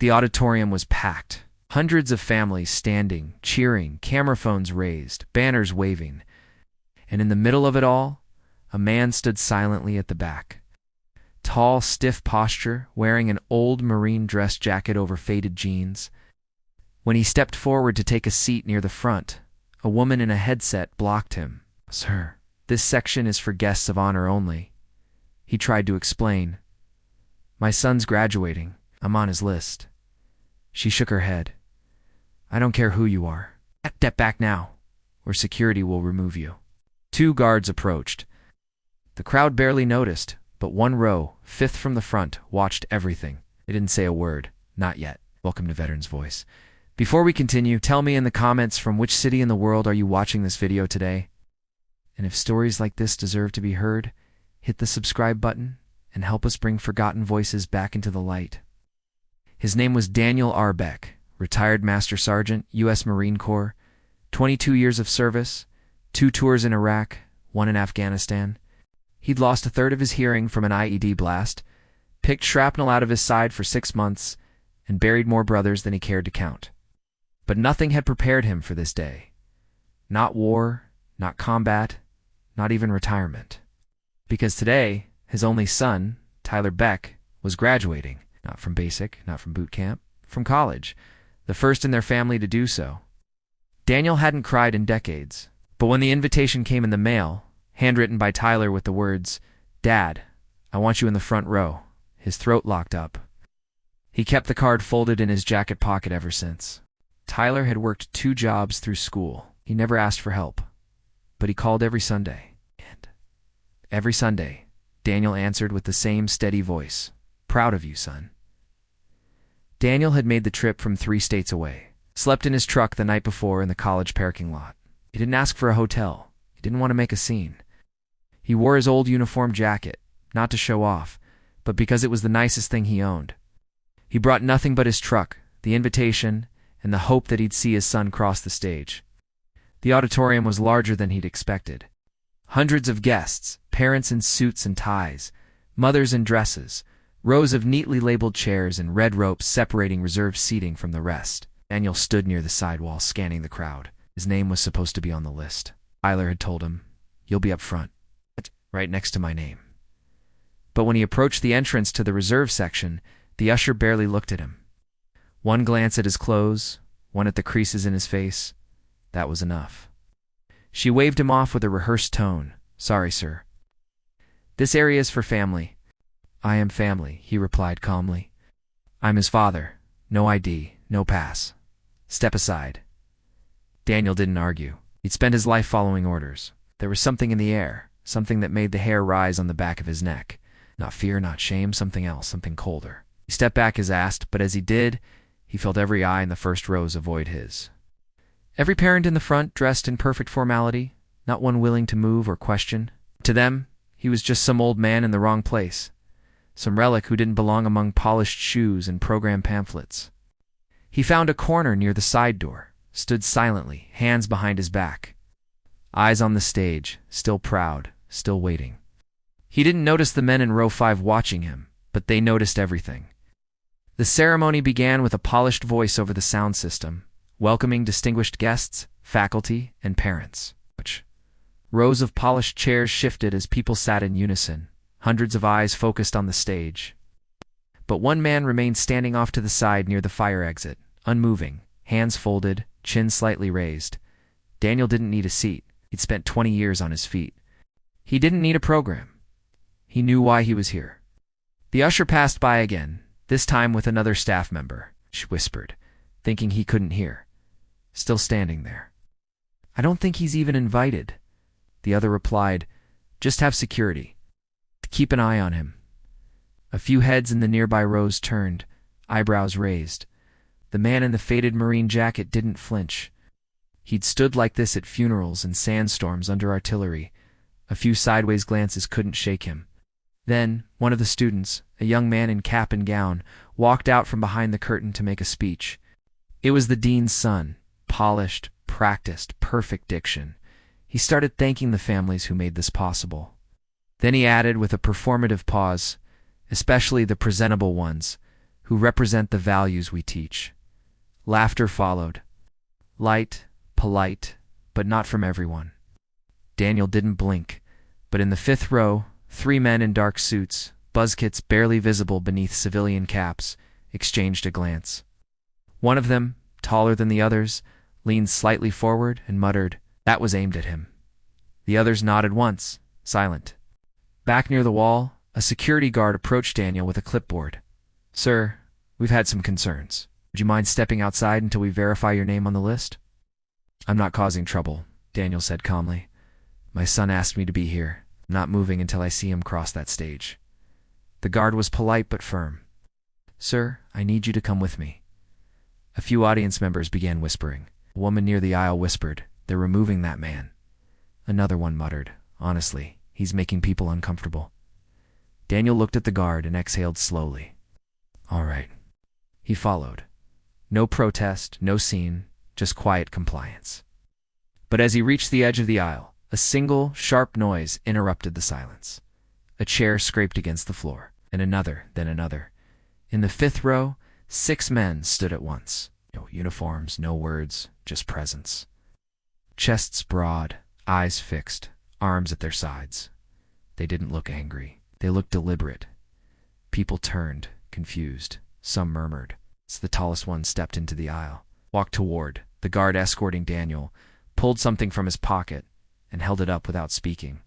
The auditorium was packed. Hundreds of families standing, cheering, camera phones raised, banners waving. And in the middle of it all, a man stood silently at the back. Tall, stiff posture, wearing an old Marine dress jacket over faded jeans. When he stepped forward to take a seat near the front, a woman in a headset blocked him. "Sir, this section is for guests of honor only." He tried to explain. "My son's graduating. I'm on his list." She shook her head. "I don't care who you are. Step back now, or security will remove you." 2 guards approached. The crowd barely noticed, but 1 row, 5th from the front, watched everything. They didn't say a word. Not yet. Welcome to Veterans Voice. Before we continue, tell me in the comments from which city in the world are you watching this video today? And if stories like this deserve to be heard, hit the subscribe button and help us bring forgotten voices back into the light. His name was Daniel R. Beck, retired Master Sergeant, U.S. Marine Corps, 22 years of service, 2 tours in Iraq, 1 in Afghanistan. He'd lost 1/3 of his hearing from an IED blast, picked shrapnel out of his side for 6 months, and buried more brothers than he cared to count. But nothing had prepared him for this day. Not war, not combat, not even retirement. Because today, his only son, Tyler Beck, was graduating. Not from basic, not from boot camp, from college, the first in their family to do so. Daniel hadn't cried in decades, but when the invitation came in the mail, handwritten by Tyler with the words, "Dad, I want you in the front row," his throat locked up. He kept the card folded in his jacket pocket ever since. Tyler had worked 2 jobs through school. He never asked for help, but he called every Sunday. And every Sunday, Daniel answered with the same steady voice, "Proud of you, son." Daniel had made the trip from 3 states away, slept in his truck the night before in the college parking lot. He didn't ask for a hotel. He didn't want to make a scene. He wore his old uniform jacket, not to show off, but because it was the nicest thing he owned. He brought nothing but his truck, the invitation, and the hope that he'd see his son cross the stage. The auditorium was larger than he'd expected. Hundreds of guests, parents in suits and ties, mothers in dresses, rows of neatly labeled chairs and red ropes separating reserved seating from the rest. Daniel stood near the sidewall, scanning the crowd. His name was supposed to be on the list. Tyler had told him, "You'll be up front, right next to my name." But when he approached the entrance to the reserve section, the usher barely looked at him. 1 glance at his clothes, 1 at the creases in his face. That was enough. She waved him off with a rehearsed tone. "Sorry, sir. This area is for family." "I am family," he replied calmly. "I'm his father. No ID, no pass. Step aside." Daniel didn't argue. He'd spent his life following orders. There was something in the air, something that made the hair rise on the back of his neck. Not fear, not shame, something else, something colder. He stepped back as asked, but as he did, he felt every eye in the first rows avoid his. Every parent in the front dressed in perfect formality, not one willing to move or question. To them, he was just some old man in the wrong place, some relic who didn't belong among polished shoes and program pamphlets. He found a corner near the side door, stood silently, hands behind his back. Eyes on the stage, still proud, still waiting. He didn't notice the men in row 5 watching him, but they noticed everything. The ceremony began with a polished voice over the sound system, welcoming distinguished guests, faculty, and parents. Rows of polished chairs shifted as people sat in unison, hundreds of eyes focused on the stage. But 1 man remained standing off to the side near the fire exit, unmoving, hands folded, chin slightly raised. Daniel didn't need a seat. He'd spent 20 years on his feet. He didn't need a program. He knew why he was here. The usher passed by again, this time with another staff member. She whispered, thinking he couldn't hear. Still standing there. "I don't think he's even invited." The other replied, "Just have security. Keep an eye on him." A few heads in the nearby rows turned, eyebrows raised. The man in the faded Marine jacket didn't flinch. He'd stood like this at funerals and sandstorms under artillery. A few sideways glances couldn't shake him. Then, one of the students, a young man in cap and gown, walked out from behind the curtain to make a speech. It was the dean's son, polished, practiced, perfect diction. He started thanking the families who made this possible. Then he added with a performative pause, "Especially the presentable ones, who represent the values we teach. Laughter followed. Light, polite, but not from everyone. Daniel didn't blink, but in the fifth row, 3 men in dark suits, buzzkits barely visible beneath civilian caps, exchanged a glance. One of them, taller than the others, leaned slightly forward and muttered, "That was aimed at him." The others nodded once, silent. Back near the wall, a security guard approached Daniel with a clipboard. "Sir, we've had some concerns. Would you mind stepping outside until we verify your name on the list?" "I'm not causing trouble," Daniel said calmly. "My son asked me to be here. I'm not moving until I see him cross that stage." The guard was polite but firm. "Sir, I need you to come with me." A few audience members began whispering. A woman near the aisle whispered, "They're removing that man." Another one muttered, "Honestly, he's making people uncomfortable." Daniel looked at the guard and exhaled slowly. "All right." He followed. No protest, no scene, just quiet compliance. But as he reached the edge of the aisle, a single, sharp noise interrupted the silence. A chair scraped against the floor, and another, then another. In the fifth row, 6 men stood at once. No uniforms, no words, just presence. Chests broad, eyes fixed, arms at their sides. They didn't look angry. They looked deliberate. People turned, confused. Some murmured. The tallest one stepped into the aisle, walked toward the guard escorting Daniel, pulled something from his pocket, and held it up without speaking.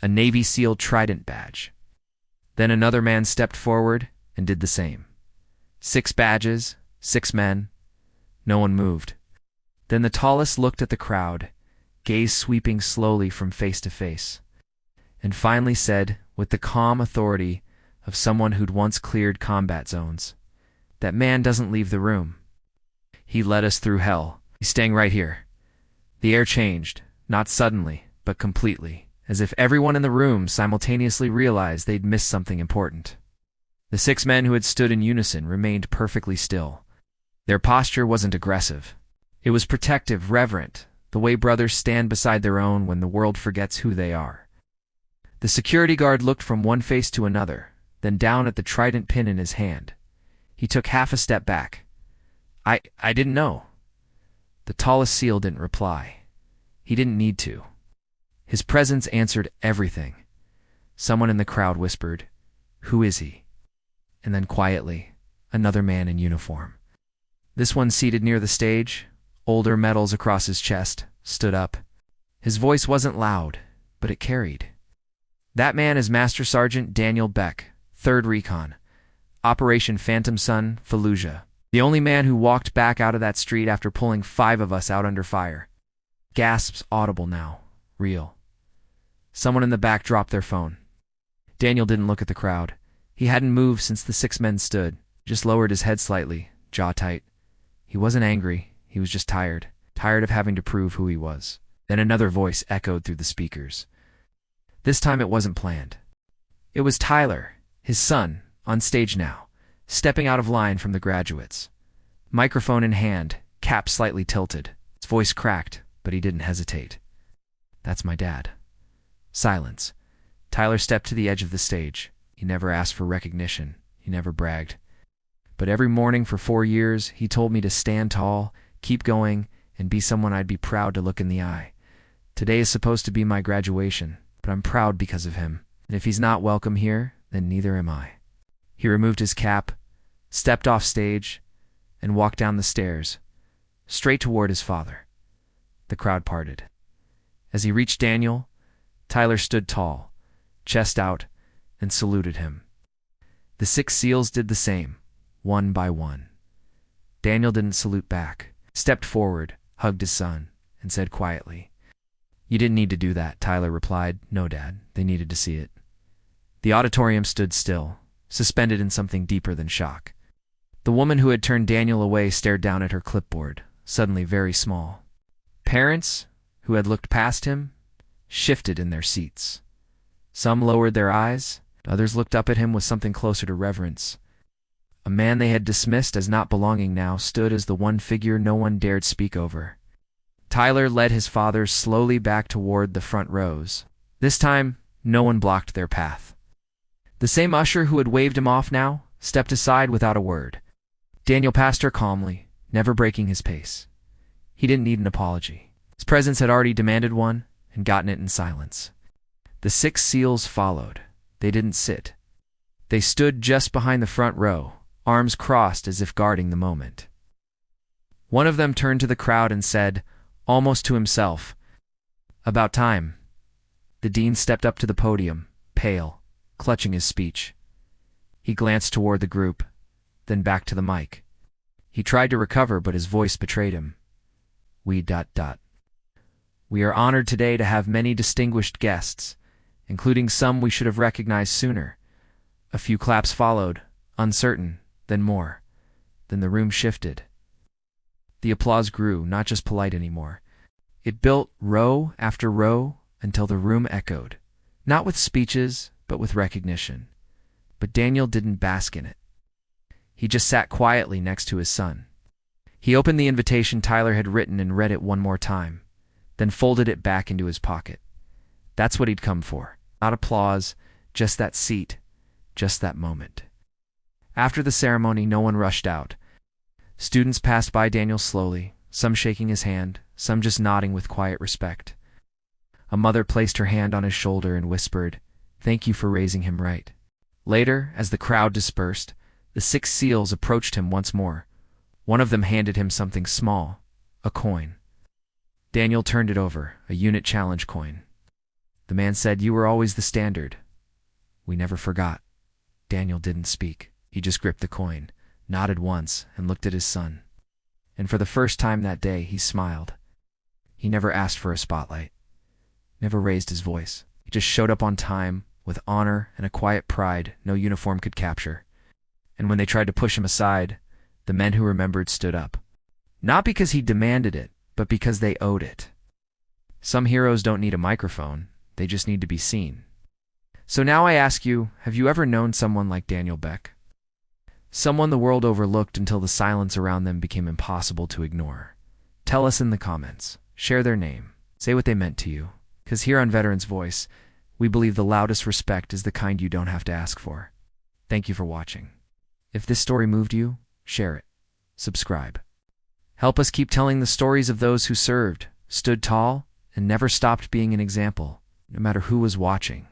A Navy SEAL Trident badge. Then another man stepped forward and did the same. 6 badges, 6 men. No one moved. Then the tallest looked at the crowd, gaze sweeping slowly from face to face, and finally said, with the calm authority of someone who'd once cleared combat zones, "That man doesn't leave the room. He led us through hell. He's staying right here." The air changed, not suddenly, but completely, as if everyone in the room simultaneously realized they'd missed something important. The 6 men who had stood in unison remained perfectly still. Their posture wasn't aggressive. It was protective, reverent, the way brothers stand beside their own when the world forgets who they are. The security guard looked from one face to another, then down at the trident pin in his hand. He took half a step back. I didn't know." The tallest SEAL didn't reply. He didn't need to. His presence answered everything. Someone in the crowd whispered, "Who is he?" And then quietly, another man in uniform. This one seated near the stage, older medals across his chest, stood up. His voice wasn't loud, but it carried. "That man is Master Sergeant Daniel Beck, 3rd Recon. Operation Phantom Sun, Fallujah. The only man who walked back out of that street after pulling 5 of us out under fire." Gasps audible now. Real. Someone in the back dropped their phone. Daniel didn't look at the crowd. He hadn't moved since the 6 men stood, just lowered his head slightly, jaw tight. He wasn't angry, he was just tired of having to prove who he was. Then another voice echoed through the speakers. This time it wasn't planned. It was Tyler, his son, on stage now, stepping out of line from the graduates. Microphone in hand, cap slightly tilted. His voice cracked, but he didn't hesitate. "That's my dad." Silence. Tyler stepped to the edge of the stage. He never asked for recognition. He never bragged. But every morning for 4 years, he told me to stand tall, keep going, and be someone I'd be proud to look in the eye. Today is supposed to be my graduation, but I'm proud because of him. And if he's not welcome here, then neither am I. He removed his cap, stepped off stage, and walked down the stairs, straight toward his father. The crowd parted. As he reached Daniel, Tyler stood tall, chest out, and saluted him. The 6 SEALs did the same, one by one. Daniel didn't salute back, stepped forward, hugged his son, and said quietly, "You didn't need to do that," Tyler replied. "No, Dad, they needed to see it." The auditorium stood still, suspended in something deeper than shock. The woman who had turned Daniel away stared down at her clipboard, suddenly very small. Parents, who had looked past him, shifted in their seats. Some lowered their eyes, others looked up at him with something closer to reverence. A man they had dismissed as not belonging now stood as the one figure no one dared speak over. Tyler led his father slowly back toward the front rows. This time, no one blocked their path. The same usher who had waved him off now stepped aside without a word. Daniel passed her calmly, never breaking his pace. He didn't need an apology. His presence had already demanded one, and gotten it in silence. The 6 seals followed. They didn't sit. They stood just behind the front row, arms crossed as if guarding the moment. One of them turned to the crowd and said, almost to himself, "About time." The dean stepped up to the podium, pale, clutching his speech. He glanced toward the group, then back to the mic. He tried to recover, but his voice betrayed him. We are honored today to have many distinguished guests, including some we should have recognized sooner. A few claps followed, uncertain, then more. Then the room shifted. The applause grew, not just polite anymore. It built row after row until the room echoed, not with speeches, but with recognition. But Daniel didn't bask in it. He just sat quietly next to his son. He opened the invitation Tyler had written and read it one more time, then folded it back into his pocket. That's what he'd come for. Not applause, just that seat, just that moment. After the ceremony, no one rushed out. Students passed by Daniel slowly, some shaking his hand, some just nodding with quiet respect. A mother placed her hand on his shoulder and whispered, "Thank you for raising him right." Later, as the crowd dispersed, the 6 seals approached him once more. One of them handed him something small, a coin. Daniel turned it over, a unit challenge coin. The man said, "You were always the standard. We never forgot." Daniel didn't speak. He just gripped the coin, nodded once, and looked at his son. And for the first time that day, he smiled. He never asked for a spotlight, never raised his voice. He just showed up on time, with honor and a quiet pride no uniform could capture. And when they tried to push him aside, the men who remembered stood up. Not because he demanded it, but because they owed it. Some heroes don't need a microphone, they just need to be seen. So now I ask you, have you ever known someone like Daniel Beck? Someone the world overlooked until the silence around them became impossible to ignore. Tell us in the comments. Share their name. Say what they meant to you. Because here on Veterans Voice, we believe the loudest respect is the kind you don't have to ask for. Thank you for watching. If this story moved you, share it. Subscribe. Help us keep telling the stories of those who served, stood tall, and never stopped being an example, no matter who was watching.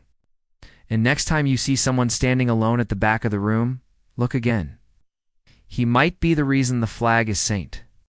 And next time you see someone standing alone at the back of the room, look again. He might be the reason the flag is St.